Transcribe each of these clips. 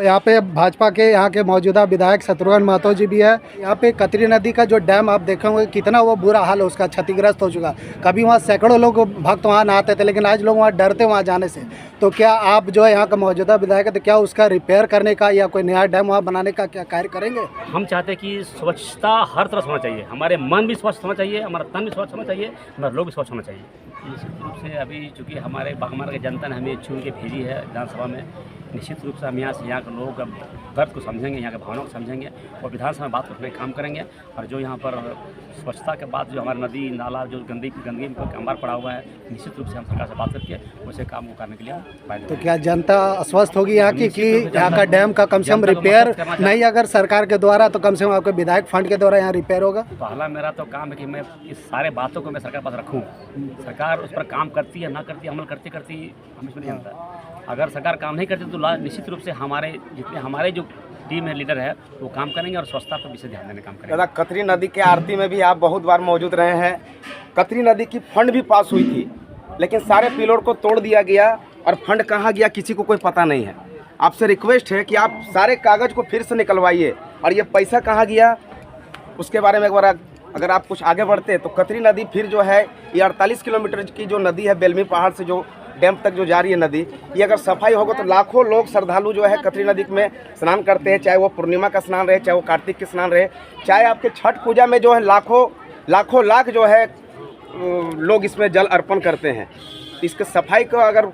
यहाँ पे भाजपा के यहाँ के मौजूदा विधायक शत्रुघ्न महतो जी भी है। यहाँ पे कतरी नदी का जो डैम आप देखेंगे कितना वो बुरा हाल है, उसका क्षतिग्रस्त हो चुका। कभी वहाँ सैकड़ों लोग भक्त वहाँ नहाते थे, लेकिन आज लोग वहाँ डरते वहाँ जाने से। तो क्या आप जो है यहाँ का मौजूदा विधायक है, तो क्या उसका रिपेयर करने का या कोई नया डैम वहाँ बनाने का क्या कार्य करेंगे? हम चाहते हैं कि स्वच्छता हर तरफ होना चाहिए, हमारे मन भी स्वच्छ होना चाहिए, हमारा तन भी स्वच्छ होना चाहिए, हमारे लोग भी स्वच्छ होना चाहिए। निश्चित रूप से अभी चूँकि हमारे बागमारा की जनता ने हमें चुन के भेजी है विधानसभा में, निश्चित रूप से हम यहाँ से यहाँ के लोगों का दर्द को समझेंगे, यहाँ के भावनाओं को समझेंगे और विधानसभा में बात करने का काम करेंगे। और जो यहाँ पर स्वच्छता के बाद जो हमारे नदी नाला जो गंदगी पर अंबार पड़ा हुआ है, निश्चित रूप से हम सरकार से बात करके उसे काम को करने के लिए। तो क्या जनता अस्वस्थ होगी यहाँ की कि यहाँ का डैम का कम से कम रिपेयर नहीं अगर सरकार के द्वारा तो कम से कम आपके विधायक फंड के द्वारा यहाँ रिपेयर होगा? पहला मेरा तो काम है कि मैं इस सारे बातों को मैं सरकार के पास रखूँ। सरकार उस पर काम करती है ना करती है, अमल करती हम इसमें नहीं जानता। अगर सरकार काम नहीं करती तो निश्चित रूप से हमारे जो टीम है, लीडर है, वो काम करेंगे और स्वच्छता पर विशेष ध्यान देने का काम करेंगे। दादा, कतरी नदी के आरती में भी आप बहुत बार मौजूद रहे हैं। कतरी नदी की फंड भी पास हुई थी, लेकिन सारे पिलर को तोड़ दिया गया और फंड कहाँ गया किसी को कोई पता नहीं है। आपसे रिक्वेस्ट है कि आप सारे कागज़ को फिर से निकलवाइए और ये पैसा कहाँ गया उसके बारे में एक बार अगर आप कुछ आगे बढ़ते तो कतरी नदी फिर जो है ये 48 किलोमीटर की जो नदी है बेलमी पहाड़ से जो डैम तक जो जा रही है नदी, ये अगर सफाई होगा तो लाखों लोग श्रद्धालु जो है कतरी नदी में स्नान करते हैं, चाहे वो पूर्णिमा का स्नान रहे, चाहे वो कार्तिक के स्नान रहे, चाहे आपके छठ पूजा में जो है लाखों लाख जो है लोग इसमें जल अर्पण करते हैं। इसके सफाई का अगर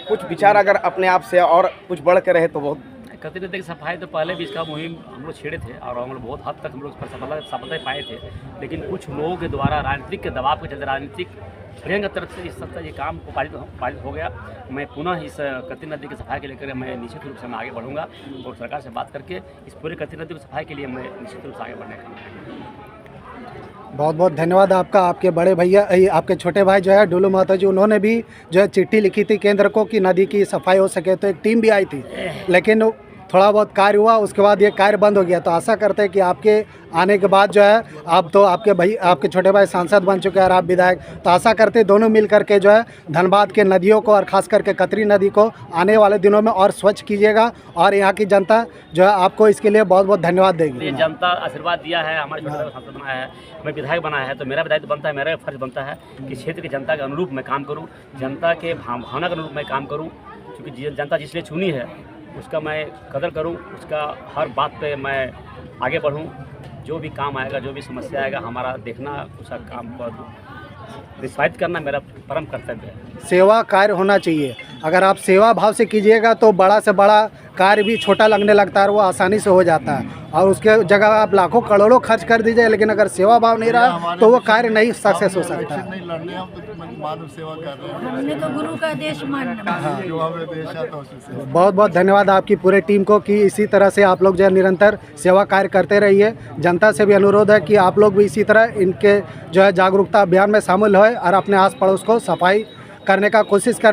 कुछ विचार अगर अपने आप से और कुछ बढ़ के रहे तो बहुत। कतरी नदी की सफाई तो पहले भी इसका मुहिम हम लोग छेड़े थे और हम लोग बहुत हद तक हम लोग सफलता पाए थे, लेकिन कुछ लोगों के द्वारा राजनीतिक के दबाव के चलते राजनीतिक प्रियंका तरफ से इस सप्ताह ये काम को पारित हो गया। मैं पुनः इस कतरी नदी की सफाई के लेकर मैं निश्चित रूप से मैं आगे बढ़ूंगा और सरकार से बात करके इस पूरी कतरी नदी की सफाई के लिए मैं निश्चित रूप से आगे बढ़ने का काम करूँगा। बहुत बहुत धन्यवाद आपका। आपके बड़े भैया आपके छोटे भाई जो है डुलू महतो जी, उन्होंने भी जो है चिट्ठी लिखी थी केंद्र को कि नदी की सफाई हो सके, तो एक टीम भी आई थी, लेकिन थोड़ा बहुत कार्य हुआ, उसके बाद ये कार्य बंद हो गया। तो आशा करते हैं कि आपके आने के बाद जो है आप तो आपके छोटे भाई सांसद बन चुके हैं और आप विधायक, तो आशा करते हैं दोनों मिल करके जो है धनबाद के नदियों को और ख़ास करके कतरी नदी को आने वाले दिनों में और स्वच्छ कीजिएगा और यहाँ की जनता जो है आपको इसके लिए बहुत बहुत धन्यवाद देगी। जनता आशीर्वाद दिया है, हमारे छोटे भाई सांसद बनाया है, मैं विधायक बनाया है, तो मेरा दायित्व बनता है, मेरा फर्ज बनता है कि क्षेत्र की जनता के अनुरूप मैं काम करूँ, जनता के भावना के अनुरूप मैं काम करूँ, क्योंकि जनता जिसने चुनी है उसका मैं कदर करूं, उसका हर बात पे मैं आगे बढ़ूं, जो भी काम आएगा, जो भी समस्या आएगा, हमारा देखना, उसका काम पर निष्पादित करना मेरा परम कर्तव्य है। सेवा कार्य होना चाहिए। अगर आप सेवा भाव से कीजिएगा तो बड़ा से बड़ा कार्य भी छोटा लगने लगता है और वो आसानी से हो जाता है, और उसके जगह आप लाखों करोड़ों खर्च कर दीजिए, लेकिन अगर सेवा भाव नहीं रहा तो वो कार्य नहीं सक्सेस हो सकता है। मानव सेवा कर रहे हैं, हमने तो गुरु का देश मानना। जो हमें देश है तो उससे बहुत बहुत धन्यवाद आपकी पूरे टीम को कि इसी तरह से आप लोग जो है निरंतर सेवा कार्य करते रहिए। जनता से भी अनुरोध है कि आप लोग भी इसी तरह इनके जो है जागरूकता अभियान में शामिल होए और अपने आस पड़ोस को सफाई करने का कोशिश करें।